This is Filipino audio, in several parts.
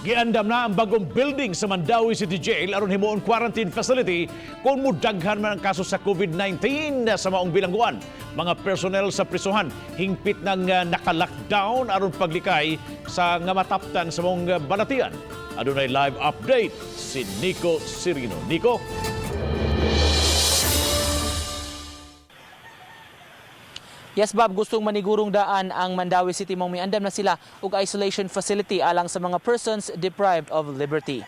Gi-andam na ang bagong building sa Mandaue City Jail aron Himuong quarantine facility kung mudaghan man ang kaso sa COVID-19 sa maong bilangguan. Mga personnel sa prisuhan hingpit ng naka-lockdown aron paglikay sa nga mataptan sa maong balatian. Adunay live update si Nico Sirino. Nico? Yes, Bob, gustong manigurong daan ang Mandaue City mong Gi-andam na sila ug isolation facility alang sa mga persons deprived of liberty.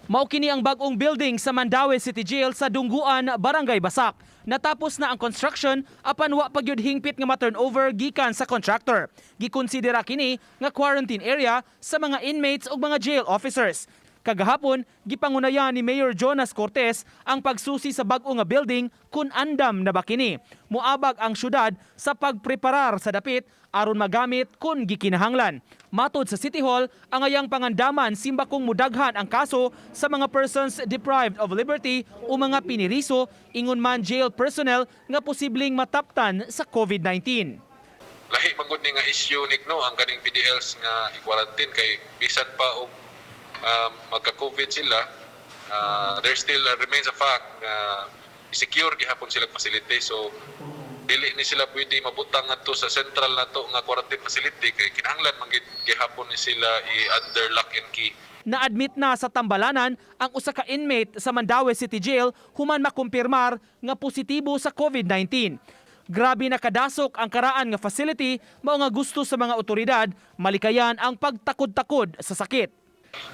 Mao kini ang bag-ong building sa Mandaue City Jail sa Dungguan, Barangay Basak. Natapos na ang construction apan wa pa gyud hingpit nga ma-turnover gikan sa contractor. Gikonsidera kini nga quarantine area sa mga inmates ug mga jail officers. Kagahapon, gipangunayan ni Mayor Jonas Cortez ang pagsusi sa bag-o nga building kun andam na ba kini. Muabag ang syudad sa pagpreparar sa dapit aron magamit kun gikinahanglan. Matod sa City Hall, ang ayang pangandaman simba kung mudaghan ang kaso sa mga persons deprived of liberty o mga piniriso ingon man jail personnel nga posibleng mataptan sa COVID-19. Lahi magud ni nga issue nikno ang kaning PDLs nga i-quarantine kay bisan pa og magka-COVID sila, there still remains a fact na secure gihapon silang facility. So, dili ni sila pwede mabutang ngadto sa central nato nga quarantine facility kay kinahanglan man gihapon ni sila i-under lock and key. Na-admit na sa tambalanan ang usa ka inmate sa Mandaue City Jail human makumpirmar nga positibo sa COVID-19. Grabe na kadasok ang karaan nga facility mao nga gusto sa mga otoridad malikayan ang pagtakod-takod sa sakit.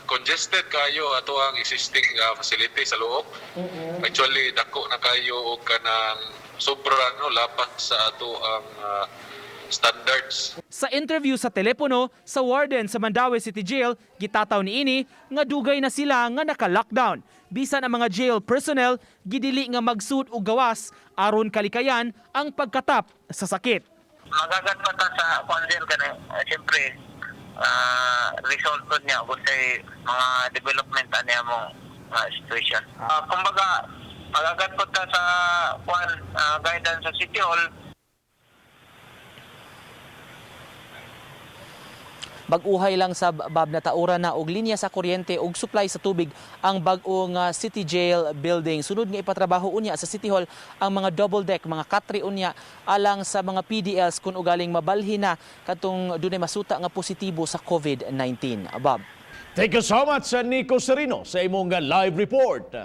Congested kayo ato ang existing facility sa loob. Actually dako na kayo og kanang sobra no lapat sa ato ang standards. Sa interview sa telepono sa warden sa Mandaue City Jail, gitataw niini nga dugay na sila nga naka-lockdown. Bisan ang mga jail personnel gidili nga magsud og gawas aron kalikayan ang pagkatap sa sakit. Magagat pa ta sa council kana siyempre result po niya kung sa mga development niya mong situation. Kumbaga, magagat po ta sa guidance sa City Hall. Bag-uhay lang sa Bob na tauran na og linya sa kuryente ug supply sa tubig ang bag-ong City Jail building. Sunod nga ipatrabaho unya sa City Hall ang mga double deck, mga katri unya alang sa mga PDLs kung ugaling mabalhin na katong dunay masuta nga positibo sa COVID-19. Bob. Thank you so much, Nico Sirino, sa imong live report.